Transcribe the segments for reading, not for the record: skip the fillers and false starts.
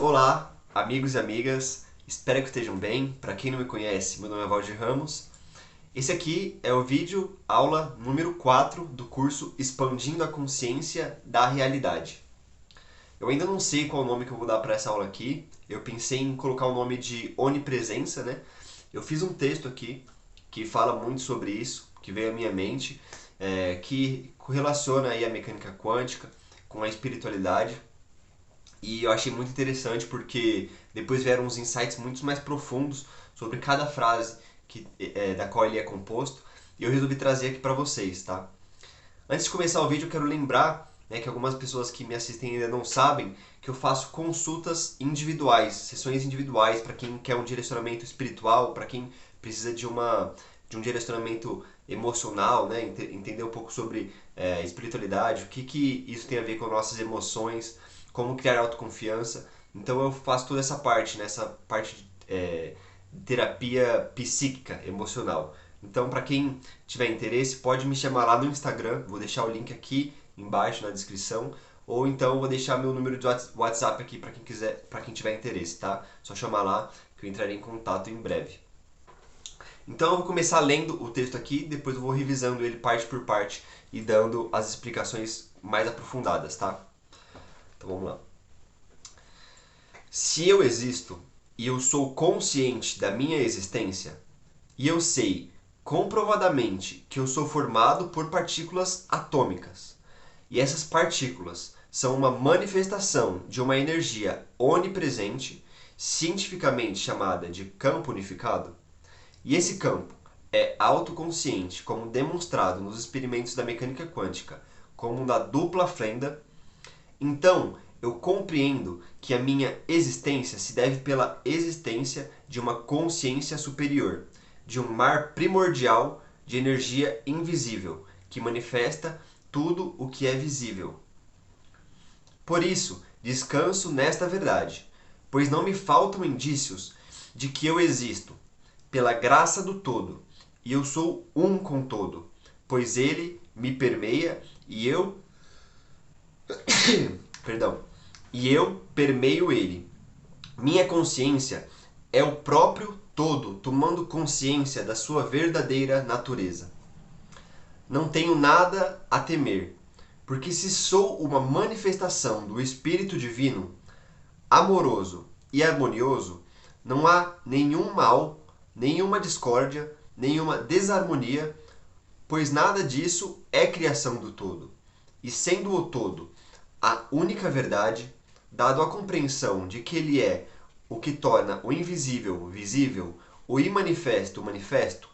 Olá, amigos e amigas, espero que estejam bem. Para quem não me conhece, meu nome é Valdir Ramos. Esse aqui é o vídeo aula número 4 do curso Expandindo a Consciência da Realidade. Eu ainda não sei qual nome que eu vou dar para essa aula aqui. Eu pensei em colocar o nome de onipresença, né? Eu fiz um texto aqui que fala muito sobre isso, que veio à minha mente, que relaciona aí a mecânica quântica com a espiritualidade. E eu achei muito interessante porque depois vieram uns insights muito mais profundos sobre cada frase da qual ele é composto. E eu resolvi trazer aqui para vocês, tá? Antes de começar o vídeo, eu quero lembrar, né, que algumas pessoas que me assistem ainda não sabem que eu faço consultas individuais, sessões individuais para quem quer um direcionamento espiritual, para quem precisa de um direcionamento emocional, né, entender um pouco sobre espiritualidade, o que isso tem a ver com nossas emoções, como criar autoconfiança. Então eu faço toda essa parte, né, essa parte de terapia psíquica, emocional. Então, para quem tiver interesse, pode me chamar lá no Instagram, vou deixar o link aqui embaixo na descrição, ou então vou deixar meu número de WhatsApp aqui para quem quiser, para quem tiver interesse, tá? Só chamar lá que eu entrarei em contato em breve. Então eu vou começar lendo o texto aqui, depois eu vou revisando ele parte por parte e dando as explicações mais aprofundadas, tá? Então vamos lá. Se eu existo e eu sou consciente da minha existência, e eu sei comprovadamente que eu sou formado por partículas atômicas, e essas partículas são uma manifestação de uma energia onipresente, cientificamente chamada de campo unificado, e esse campo é autoconsciente, como demonstrado nos experimentos da mecânica quântica, como da dupla fenda. Então, eu compreendo que a minha existência se deve pela existência de uma consciência superior, de um mar primordial de energia invisível, que manifesta tudo o que é visível. Por isso, descanso nesta verdade, pois não me faltam indícios de que eu existo, pela graça do todo, e eu sou um com todo, pois ele me permeia e eu perdão, e eu permeio ele. Minha consciência é o próprio todo tomando consciência da sua verdadeira natureza. Não tenho nada a temer, porque se sou uma manifestação do Espírito Divino, amoroso e harmonioso, não há nenhum mal, nenhuma discórdia, nenhuma desarmonia, pois nada disso é criação do todo. E sendo o todo a única verdade, dado a compreensão de que ele é o que torna o invisível visível, o imanifesto manifesto,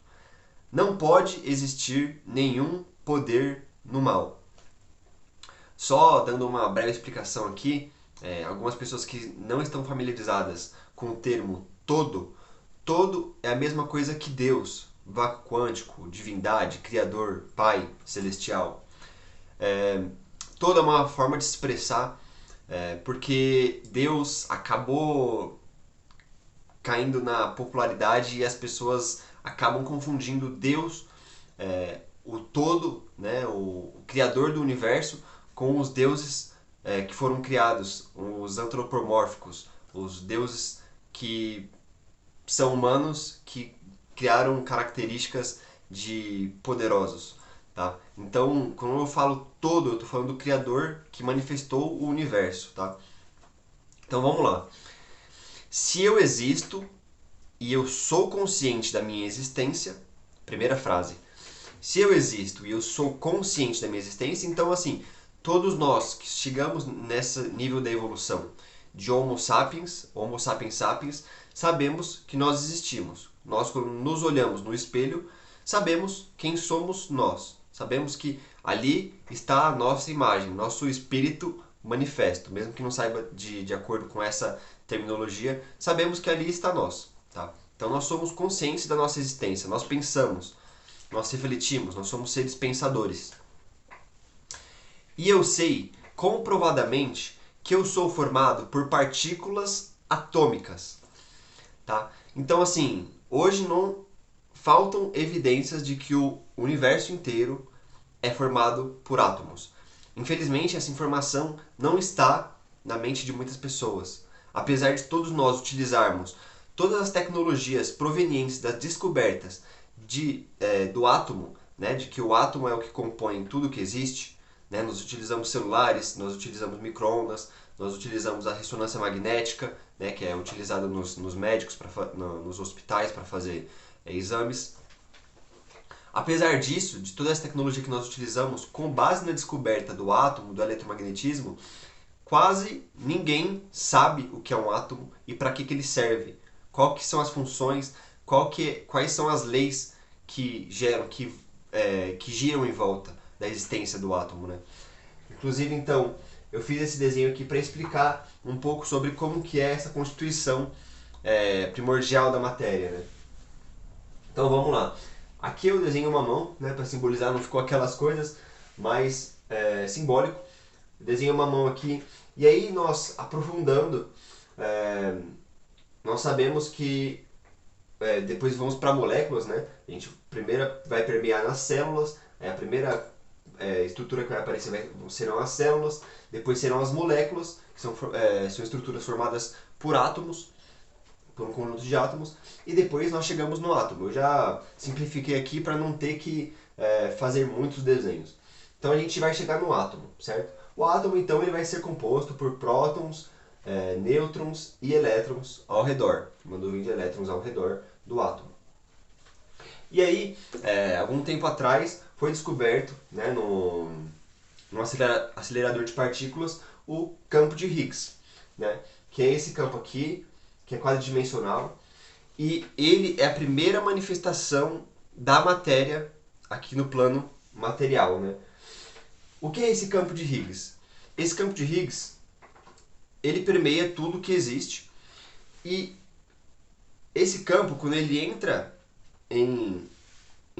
não pode existir nenhum poder no mal. Só dando uma breve explicação aqui, algumas pessoas que não estão familiarizadas com o termo todo, todo é a mesma coisa que Deus, vácuo quântico, divindade, criador, pai, celestial. Toda uma forma de se expressar, porque Deus acabou caindo na popularidade e as pessoas acabam confundindo Deus, o todo, né, o criador do universo, com os deuses que foram criados, os antropomórficos, os deuses que são humanos que criaram características de poderosos. Tá? Então, quando eu falo todo, eu estou falando do Criador que manifestou o universo. Tá? Então vamos lá. Se eu existo e eu sou consciente da minha existência, primeira frase. Se eu existo e eu sou consciente da minha existência, então assim, todos nós que chegamos nesse nível da evolução de Homo sapiens sapiens, sabemos que nós existimos. Nós, quando nos olhamos no espelho, sabemos quem somos nós. Sabemos que ali está a nossa imagem, nosso espírito manifesto. Mesmo que não saiba de acordo com essa terminologia, sabemos que ali está nós. Tá? Então nós somos conscientes da nossa existência, nós pensamos, nós refletimos, nós somos seres pensadores. E eu sei comprovadamente que eu sou formado por partículas atômicas. Tá? Então, assim, hoje não faltam evidências de que o universo inteiro é formado por átomos. Infelizmente, essa informação não está na mente de muitas pessoas. apesar de todos nós utilizarmos todas as tecnologias provenientes das descobertas do átomo, né, de que o átomo é o que compõe tudo que existe, né, nós utilizamos celulares, nós utilizamos micro-ondas, nós utilizamos a ressonância magnética, né, que é utilizada nos médicos, nos hospitais para fazer exames. Apesar disso, de toda essa tecnologia que nós utilizamos, com base na descoberta do átomo, do eletromagnetismo, quase ninguém sabe o que é um átomo e para que ele serve. Qual que são as funções, quais são as leis que giram em volta da existência do átomo, né? Inclusive, então, eu fiz esse desenho aqui para explicar um pouco sobre como que é essa constituição primordial da matéria, né? Então vamos lá. Aqui eu desenho uma mão, né, para simbolizar, não ficou aquelas coisas, mas simbólico. Eu desenho uma mão aqui e aí nós aprofundando, nós sabemos que depois vamos para moléculas, né? A gente primeiro vai permear nas células, a primeira estrutura que vai aparecer serão as células, depois serão as moléculas, que são estruturas formadas por átomos, por um conjunto de átomos, e depois nós chegamos no átomo. Eu já simplifiquei aqui para não ter que fazer muitos desenhos. Então a gente vai chegar no átomo, certo? O átomo então ele vai ser composto por prótons, nêutrons e elétrons ao redor, uma nuvem de elétrons ao redor do átomo. E aí, algum tempo atrás, foi descoberto, né, no acelerador de partículas o campo de Higgs, né, que é esse campo aqui, que é quadridimensional, e ele é a primeira manifestação da matéria aqui no plano material, né? O que é esse campo de Higgs? Esse campo de Higgs, ele permeia tudo que existe, e esse campo, quando ele entra em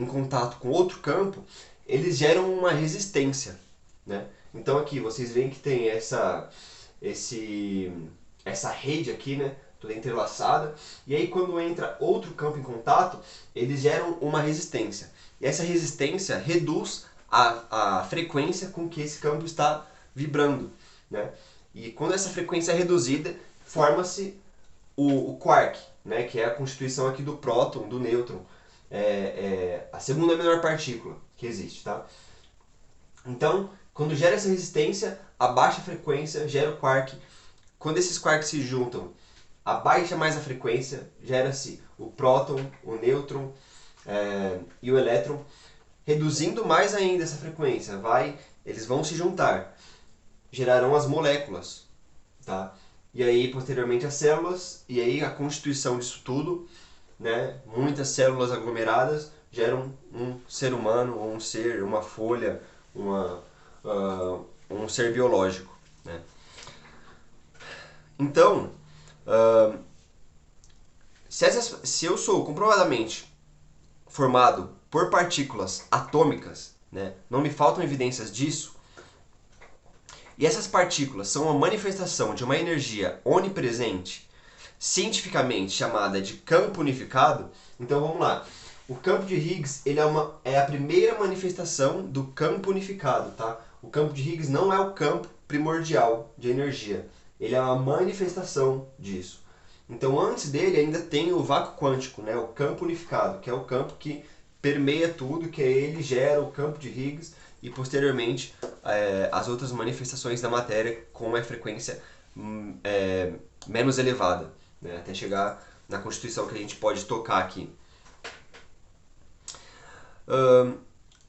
contato com outro campo, eles geram uma resistência, né? Então aqui vocês veem que tem essa rede aqui, né, toda entrelaçada, e aí quando entra outro campo em contato, eles geram uma resistência. E essa resistência reduz a frequência com que esse campo está vibrando, né? E quando essa frequência é reduzida, forma-se o quark, né, que é a constituição aqui do próton, do nêutron, a segunda menor partícula que existe, tá? Então, quando gera essa resistência, a baixa frequência gera o quark. Quando esses quarks se juntam, abaixa mais a frequência, gera-se o próton, o nêutron e o elétron, reduzindo mais ainda essa frequência. Eles vão se juntar, gerarão as moléculas, tá? E aí, posteriormente, as células, e aí a constituição disso tudo, né? Muitas células aglomeradas geram um ser humano, ou um ser, uma folha, um ser biológico, né? Então, se eu sou comprovadamente formado por partículas atômicas, né, não me faltam evidências disso, e essas partículas são uma manifestação de uma energia onipresente, cientificamente chamada de campo unificado, então vamos lá. O campo de Higgs ele é a primeira manifestação do campo unificado, tá? O campo de Higgs não é o campo primordial de energia, ele é uma manifestação disso. Então antes dele ainda tem o vácuo quântico, né? O campo unificado, que é o campo que permeia tudo, que ele gera o campo de Higgs, e posteriormente as outras manifestações da matéria com uma frequência menos elevada, né? Até chegar na constituição que a gente pode tocar aqui.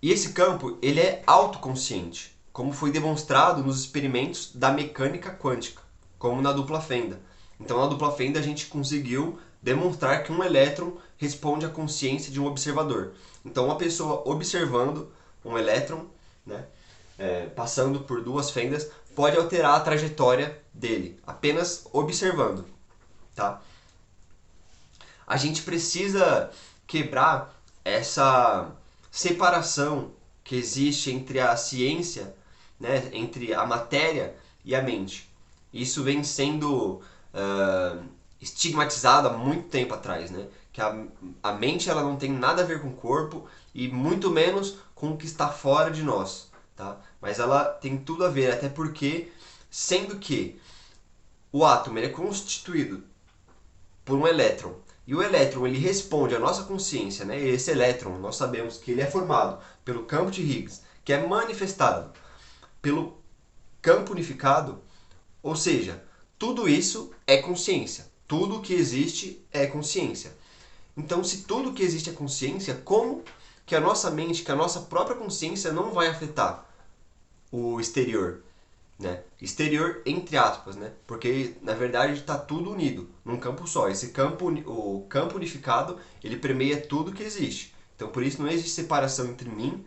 E esse campo ele é autoconsciente, como foi demonstrado nos experimentos da mecânica quântica, como na dupla fenda. Então na dupla fenda a gente conseguiu demonstrar que um elétron responde à consciência de um observador. Então uma pessoa observando um elétron, né, passando por duas fendas, pode alterar a trajetória dele, apenas observando, tá? A gente precisa quebrar essa separação que existe entre a ciência, né, entre a matéria e a mente. Isso vem sendo estigmatizado há muito tempo atrás, né? Que a mente ela não tem nada a ver com o corpo e muito menos com o que está fora de nós, tá? Mas ela tem tudo a ver, até porque, sendo que o átomo ele é constituído por um elétron. E o elétron ele responde à nossa consciência, né? Esse elétron, nós sabemos que ele é formado pelo campo de Higgs, que é manifestado pelo campo unificado, ou seja, tudo isso é consciência. Tudo que existe é consciência. Então, se tudo que existe é consciência, como que a nossa mente, que a nossa própria consciência não vai afetar o exterior? Né? Exterior entre aspas, né? Porque na verdade está tudo unido num campo só. Esse campo, o campo unificado, ele permeia tudo que existe. Então por isso não existe separação entre mim,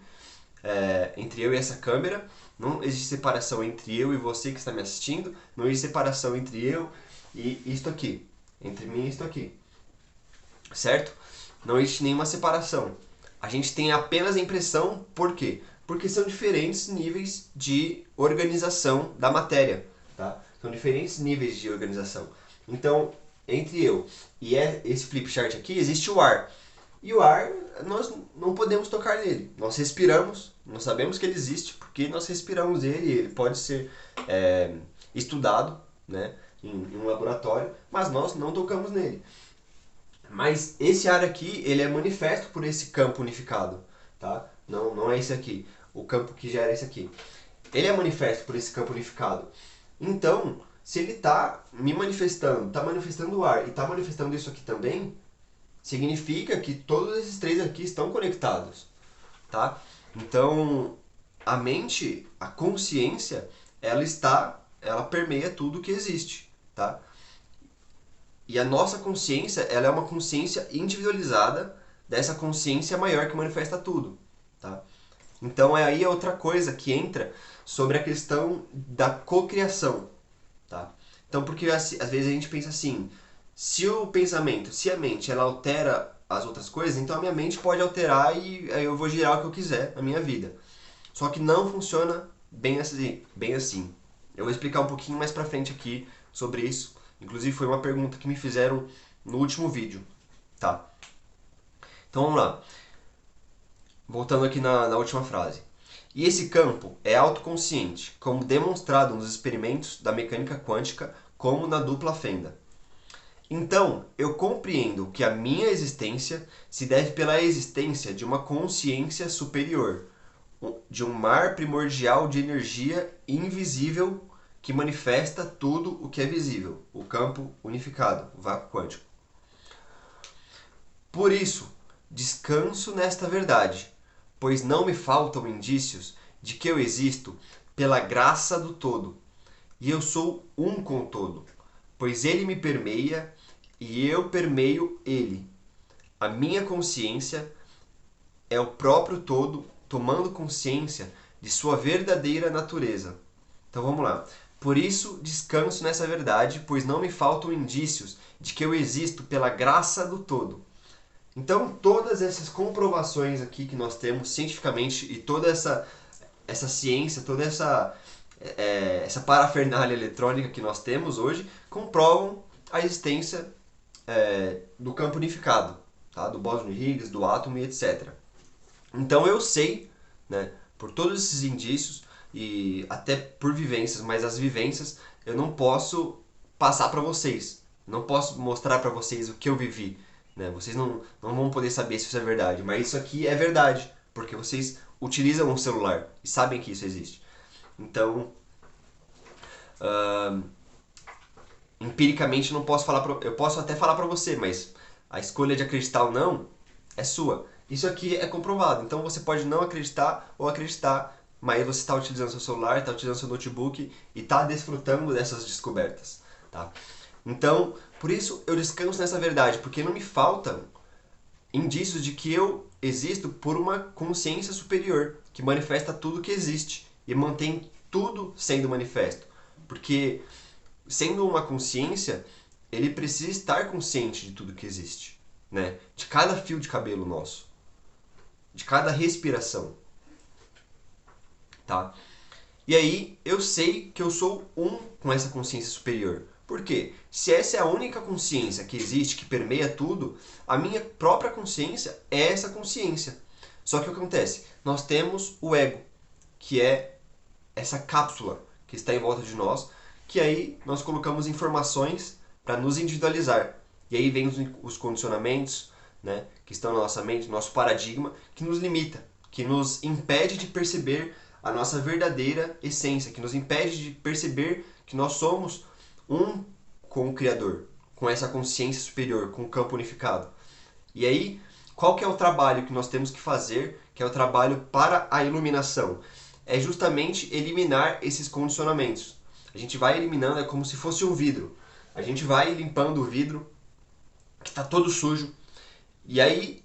entre eu e essa câmera, não existe separação entre eu e você que está me assistindo, não existe separação entre eu e isto aqui, entre mim e isto aqui, certo? Não existe nenhuma separação. A gente tem apenas a impressão, por quê? Porque são diferentes níveis de organização da matéria, tá? São diferentes níveis de organização. Então, entre eu e esse flip chart aqui, existe o ar. E o ar, nós não podemos tocar nele. Nós respiramos, nós sabemos que ele existe porque nós respiramos ele. Ele pode ser estudado, né, em um laboratório, mas nós não tocamos nele. Mas esse ar aqui, ele é manifesto por esse campo unificado, tá? Não é esse aqui, o campo que gera esse aqui. Ele é manifesto por esse campo unificado. Então, se ele está me manifestando, está manifestando o ar e está manifestando isso aqui também, significa que todos esses três aqui estão conectados, tá? Então, a mente, a consciência, ela permeia tudo que existe, tá? E a nossa consciência, ela é uma consciência individualizada dessa consciência maior que manifesta tudo, tá? Então é aí outra coisa que entra sobre a questão da cocriação, tá? Então porque às vezes a gente pensa assim, se o pensamento, se a mente, ela altera as outras coisas, então a minha mente pode alterar e aí eu vou girar o que eu quiser na minha vida. Só que não funciona bem assim, bem assim. Eu vou explicar um pouquinho mais pra frente aqui sobre isso. Inclusive foi uma pergunta que me fizeram no último vídeo, tá? Então vamos lá. Voltando aqui na última frase. E esse campo é autoconsciente, como demonstrado nos experimentos da mecânica quântica, como na dupla fenda. Então, eu compreendo que a minha existência se deve pela existência de uma consciência superior, de um mar primordial de energia invisível que manifesta tudo o que é visível, o campo unificado, o vácuo quântico. Por isso, descanso nesta verdade, pois não me faltam indícios de que eu existo pela graça do todo, e eu sou um com o todo, pois ele me permeia e eu permeio ele. A minha consciência é o próprio todo tomando consciência de sua verdadeira natureza. Então vamos lá. Por isso descanso nessa verdade, pois não me faltam indícios de que eu existo pela graça do todo. Então todas essas comprovações aqui que nós temos cientificamente e toda essa ciência, toda essa parafernália eletrônica que nós temos hoje comprovam a existência do campo unificado, tá? Do bóson de Higgs, do átomo e etc. Então eu sei, né, por todos esses indícios e até por vivências, mas as vivências eu não posso passar para vocês, não posso mostrar para vocês o que eu vivi, né? Vocês não vão poder saber se isso é verdade, mas isso aqui é verdade, porque vocês utilizam um celular e sabem que isso existe. Então, empiricamente não posso falar eu posso até falar para você, mas a escolha de acreditar ou não é sua. Isso aqui é comprovado, então você pode não acreditar ou acreditar, mas você está utilizando seu celular, está utilizando seu notebook e está desfrutando dessas descobertas, tá? Então, por isso eu descanso nessa verdade, porque não me faltam indícios de que eu existo por uma consciência superior que manifesta tudo que existe e mantém tudo sendo manifesto, porque sendo uma consciência, ele precisa estar consciente de tudo que existe, né? De cada fio de cabelo nosso, de cada respiração, tá? E aí eu sei que eu sou um com essa consciência superior. Por quê? Se essa é a única consciência que existe, que permeia tudo, a minha própria consciência é essa consciência. Só que o que acontece? Nós temos o ego, que é essa cápsula que está em volta de nós, que aí nós colocamos informações para nos individualizar. E aí vem os condicionamentos, né, que estão na nossa mente, nosso paradigma, que nos limita, que nos impede de perceber a nossa verdadeira essência, que nos impede de perceber que nós somos um com o Criador, com essa consciência superior, com o campo unificado. E aí, qual que é o trabalho que nós temos que fazer, que é o trabalho para a iluminação? É justamente eliminar esses condicionamentos. A gente vai eliminando, é como se fosse um vidro. A gente vai limpando o vidro, que está todo sujo, e aí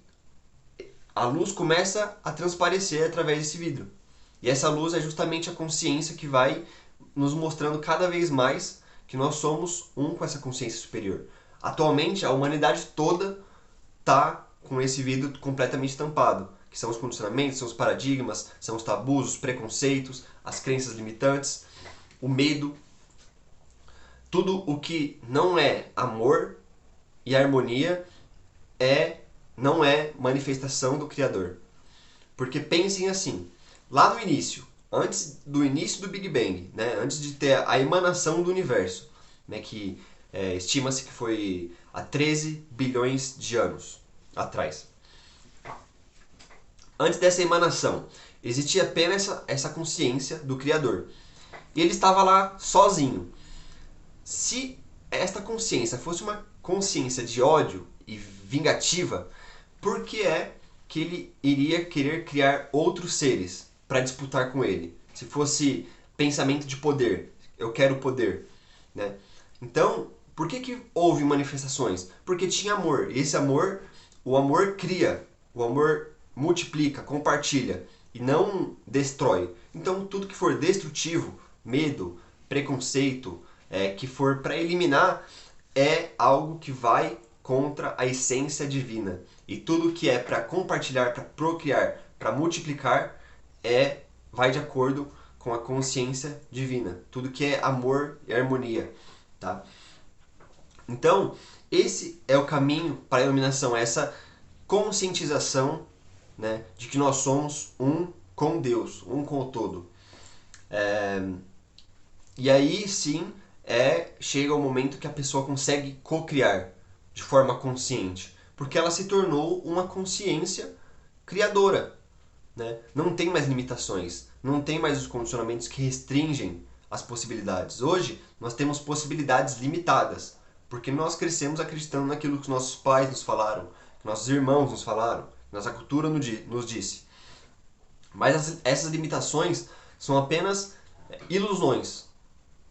a luz começa a transparecer através desse vidro. E essa luz é justamente a consciência que vai nos mostrando cada vez mais que nós somos um com essa consciência superior. Atualmente, a humanidade toda está com esse vidro completamente tampado, que são os condicionamentos, são os paradigmas, são os tabus, os preconceitos, as crenças limitantes, o medo. Tudo o que não é amor e harmonia não é manifestação do Criador. Porque pensem assim, lá no início, antes do início do Big Bang, né, antes de ter a emanação do universo, né, que estima-se que foi há 13 bilhões de anos atrás. Antes dessa emanação, existia apenas essa consciência do Criador. E ele estava lá sozinho. Se esta consciência fosse uma consciência de ódio e vingativa, por que é que ele iria querer criar outros seres para disputar com ele? Se fosse pensamento de poder, eu quero poder, né? Então, por que houve manifestações? Porque tinha amor. E esse amor, o amor cria, o amor multiplica, compartilha e não destrói. Então, tudo que for destrutivo, medo, preconceito, que for para eliminar, é algo que vai contra a essência divina. E tudo que é para compartilhar, para procriar, para multiplicar, vai de acordo com a consciência divina. Tudo que é amor e harmonia. Tá? Então, esse é o caminho para a iluminação, essa conscientização, né, de que nós somos um com Deus, um com o todo. E aí sim chega o momento que a pessoa consegue co-criar de forma consciente, porque ela se tornou uma consciência criadora, né? Não tem mais limitações, não tem mais os condicionamentos que restringem as possibilidades. Hoje nós temos possibilidades limitadas, porque nós crescemos acreditando naquilo que nossos pais nos falaram, que nossos irmãos nos falaram, que nossa cultura nos disse. Mas essas limitações são apenas ilusões,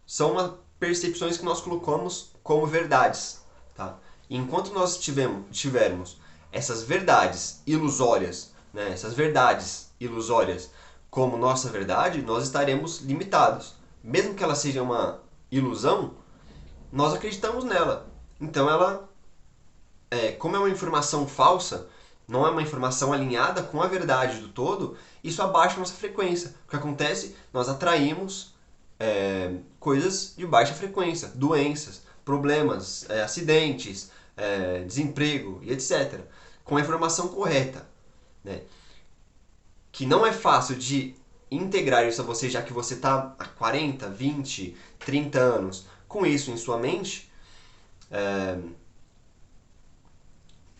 são percepções que nós colocamos como verdades. Tá? E enquanto nós tivermos essas verdades ilusórias, né, essas verdades ilusórias como nossa verdade, nós estaremos limitados. Mesmo que ela seja uma ilusão, nós acreditamos nela. Então ela, como é uma informação falsa, não é uma informação alinhada com a verdade do todo, isso abaixa a nossa frequência. O que acontece? Nós atraímos coisas de baixa frequência, doenças, problemas, acidentes, desemprego e etc. Com a informação correta, né? Que não é fácil de integrar isso a você, já que você está há 40, 20, 30 anos com isso em sua mente.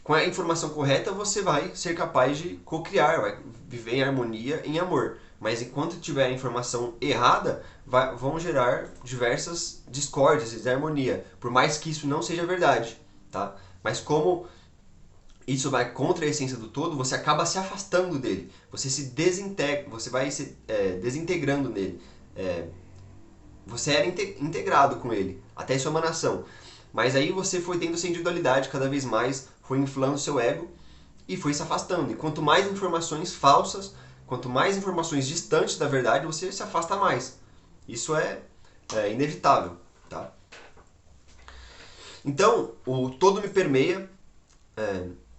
Com a informação correta você vai ser capaz de co-criar, vai viver em harmonia, em amor. Mas enquanto tiver a informação errada, vão gerar diversas discórdias e desarmonia, por mais que isso não seja verdade, tá? Mas como isso vai contra a essência do todo, você acaba se afastando dele, você se desintegra, você vai se desintegrando nele. Você era integrado com ele, até sua emanação. Mas aí você foi tendo essa individualidade cada vez mais, foi inflando seu ego e foi se afastando. E quanto mais informações falsas, quanto mais informações distantes da verdade, você se afasta mais. Isso é inevitável. Tá? Então, o todo me permeia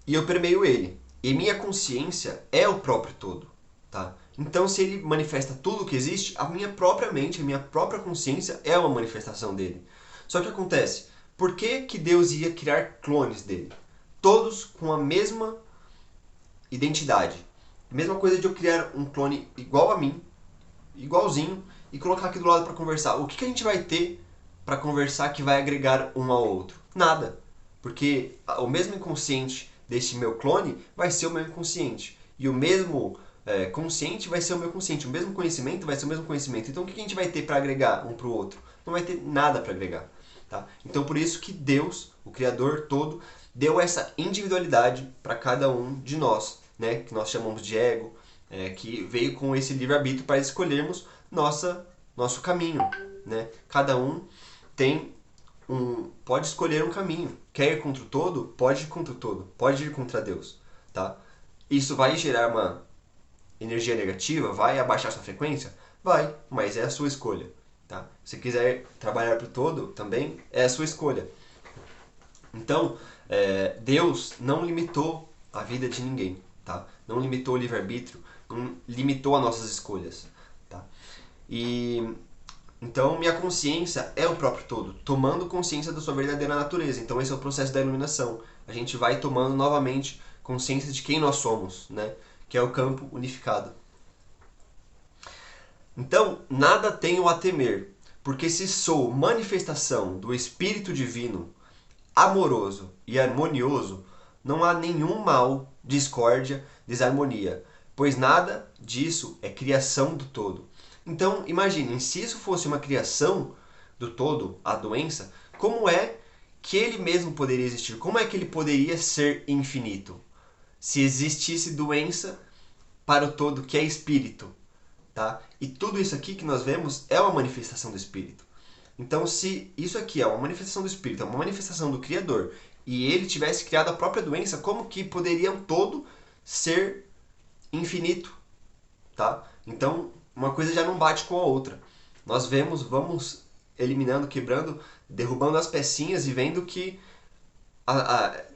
e eu permeio ele. E minha consciência é o próprio todo. Tá? Então, se ele manifesta tudo o que existe, a minha própria mente, a minha própria consciência é uma manifestação dele. Só que acontece, por que Deus ia criar clones dele? Todos com a mesma identidade. Mesma coisa de eu criar um clone igual a mim, igualzinho, e colocar aqui do lado para conversar. O que a gente vai ter para conversar que vai agregar um ao outro? Nada. Porque o mesmo inconsciente deste meu clone vai ser o meu inconsciente. E o mesmo consciente vai ser o meu consciente. O mesmo conhecimento vai ser o mesmo conhecimento. Então o que a gente vai ter para agregar um para o outro? Não vai ter nada para agregar. Tá? Então por isso que Deus, o Criador todo, deu essa individualidade para cada um de nós, né? Que nós chamamos de ego, que veio com esse livre-arbítrio para escolhermos nosso caminho. Né? Cada um pode escolher um caminho. Quer ir contra o todo? Pode ir contra o todo. Pode ir contra Deus. Tá? Isso vai gerar uma energia negativa? Vai abaixar sua frequência? Vai, mas é a sua escolha. Tá? Se quiser trabalhar para o todo, também é a sua escolha. Então, Deus não limitou a vida de ninguém. Tá? Não limitou o livre-arbítrio, não limitou as nossas escolhas. Tá? Então, minha consciência é o próprio todo, tomando consciência da sua verdadeira natureza. Então, esse é o processo da iluminação. A gente vai tomando novamente consciência de quem nós somos, né? Que é o campo unificado. Então, nada tenho a temer, porque se sou manifestação do Espírito Divino, amoroso e harmonioso, não há nenhum mal, discórdia, desarmonia, pois nada disso é criação do todo. Então, imaginem, se isso fosse uma criação do todo, a doença, como é que ele mesmo poderia existir? Como é que ele poderia ser infinito? Se existisse doença para o todo que é espírito, tá? E tudo isso aqui que nós vemos é uma manifestação do espírito. Então, se isso aqui é uma manifestação do espírito, é uma manifestação do Criador, e ele tivesse criado a própria doença, como que poderia um todo ser infinito, tá? Então, uma coisa já não bate com a outra. Nós vamos eliminando, quebrando, derrubando as pecinhas e vendo que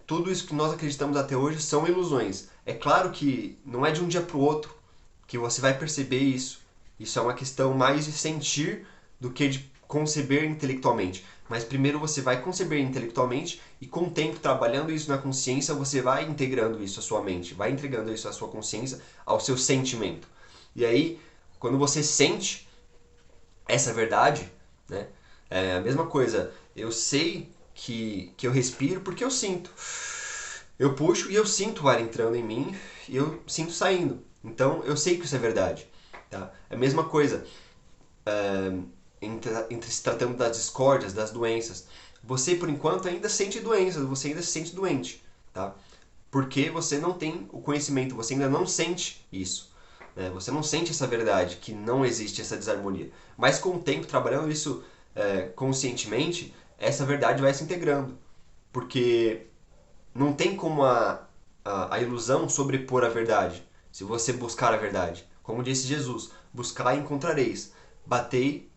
tudo isso que nós acreditamos até hoje são ilusões. É claro que não é de um dia para o outro que você vai perceber isso. Isso é uma questão mais de sentir do que de conceber intelectualmente. Mas primeiro você vai conceber intelectualmente e com o tempo, trabalhando isso na consciência, você vai integrando isso à sua mente, vai entregando isso à sua consciência, ao seu sentimento. E aí, quando você sente essa verdade, né, é a mesma coisa. Eu sei que eu respiro porque eu sinto. Eu puxo e eu sinto o ar entrando em mim e eu sinto saindo. Então eu sei que isso é verdade. Tá? É a mesma coisa entre se tratando das discórdias, das doenças. Você, por enquanto, ainda sente doenças, você ainda se sente doente. Tá? Porque você não tem o conhecimento, você ainda não sente isso. Né? Você não sente essa verdade, que não existe essa desarmonia. Mas com o tempo, trabalhando isso conscientemente, essa verdade vai se integrando. Porque não tem como a ilusão sobrepor a verdade, se você buscar a verdade. Como disse Jesus, buscar e encontrareis. Batei,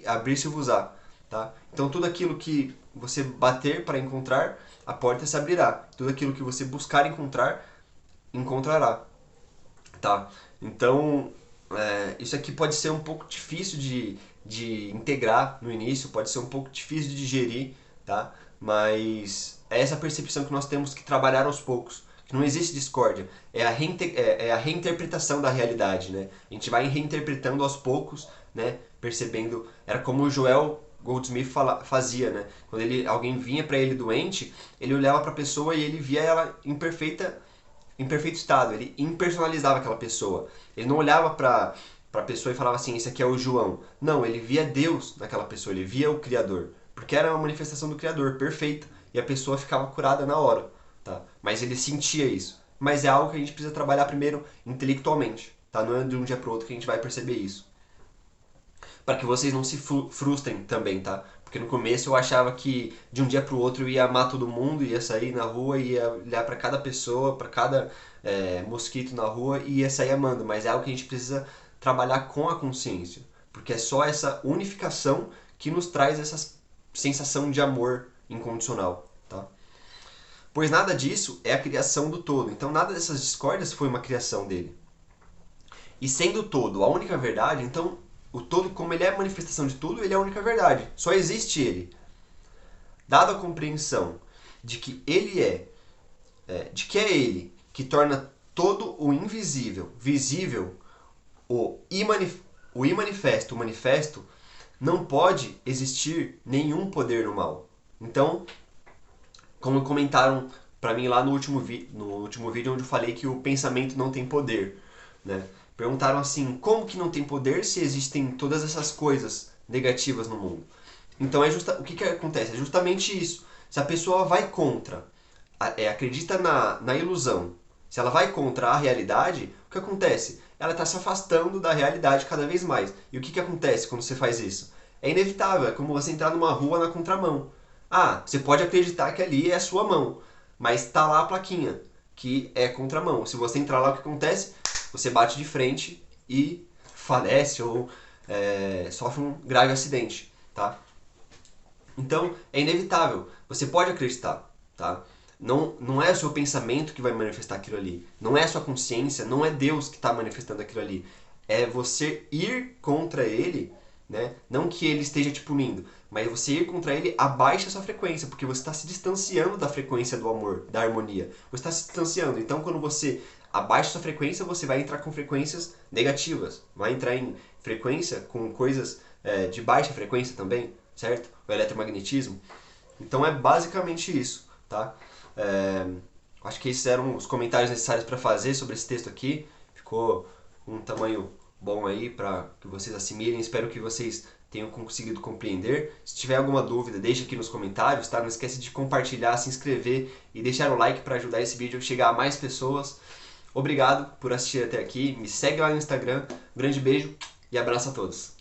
abrir-se-vos-á. Tá? Então tudo aquilo que você bater para encontrar, a porta se abrirá. Tudo aquilo que você buscar encontrar, encontrará. Tá? Então, isso aqui pode ser um pouco difícil de integrar no início, pode ser um pouco difícil de digerir, tá? Mas é essa percepção que nós temos que trabalhar aos poucos. Que não existe discórdia, é a reinterpretação da realidade, né? A gente vai reinterpretando aos poucos, né? Percebendo, era como o Joel Goldsmith fazia, né? Quando alguém vinha para ele doente, ele olhava para a pessoa e ele via ela em perfeito estado, ele impersonalizava aquela pessoa. Ele não olhava para a pessoa e falava assim, esse aqui é o João. Não, ele via Deus naquela pessoa, ele via o Criador. Porque era uma manifestação do Criador, perfeita. E a pessoa ficava curada na hora. Tá? Mas ele sentia isso. Mas é algo que a gente precisa trabalhar primeiro intelectualmente. Tá? Não é de um dia para o outro que a gente vai perceber isso. Para que vocês não se frustrem também, tá? Porque no começo eu achava que de um dia para o outro eu ia amar todo mundo, ia sair na rua, ia olhar para cada pessoa, para cada mosquito na rua e ia sair amando. Mas é algo que a gente precisa trabalhar com a consciência. Porque é só essa unificação que nos traz essa sensação de amor incondicional. Tá? Pois nada disso é a criação do todo. Então nada dessas discórdias foi uma criação dele. E sendo o todo a única verdade, então o todo, como ele é a manifestação de tudo, ele é a única verdade. Só existe ele. Dada a compreensão de que ele de que é ele que torna todo o invisível visível, o imanifesto, o manifesto, não pode existir nenhum poder no mal. Então, como comentaram para mim lá no último vídeo onde eu falei que o pensamento não tem poder, né? Perguntaram assim, como que não tem poder se existem todas essas coisas negativas no mundo? Então o que acontece? É justamente isso. Se a pessoa vai contra, acredita na ilusão, se ela vai contra a realidade, o que acontece? Ela está se afastando da realidade cada vez mais. E o que acontece quando você faz isso? É inevitável, é como você entrar numa rua na contramão. Ah, você pode acreditar que ali é a sua mão, mas está lá a plaquinha, que é contramão. Se você entrar lá, o que acontece? Você bate de frente e falece ou sofre um grave acidente, tá? Então, é inevitável. Você pode acreditar, tá? Não é o seu pensamento que vai manifestar aquilo ali. Não é a sua consciência, não é Deus que está manifestando aquilo ali. É você ir contra ele, né? Não que ele esteja te punindo, mas você ir contra ele abaixo da sua frequência, porque você está se distanciando da frequência do amor, da harmonia. Você está se distanciando. Então, quando você abaixa sua frequência, você vai entrar com frequências negativas. Vai entrar em frequência com coisas de baixa frequência também, certo? O eletromagnetismo. Então é basicamente isso, tá? Acho que esses eram os comentários necessários para fazer sobre esse texto aqui. Ficou um tamanho bom aí para que vocês assimilem. Espero que vocês tenham conseguido compreender. Se tiver alguma dúvida, deixa aqui nos comentários, tá? Não esquece de compartilhar, se inscrever e deixar o like para ajudar esse vídeo a chegar a mais pessoas. Obrigado por assistir até aqui. Me segue lá no Instagram. Um grande beijo e abraço a todos.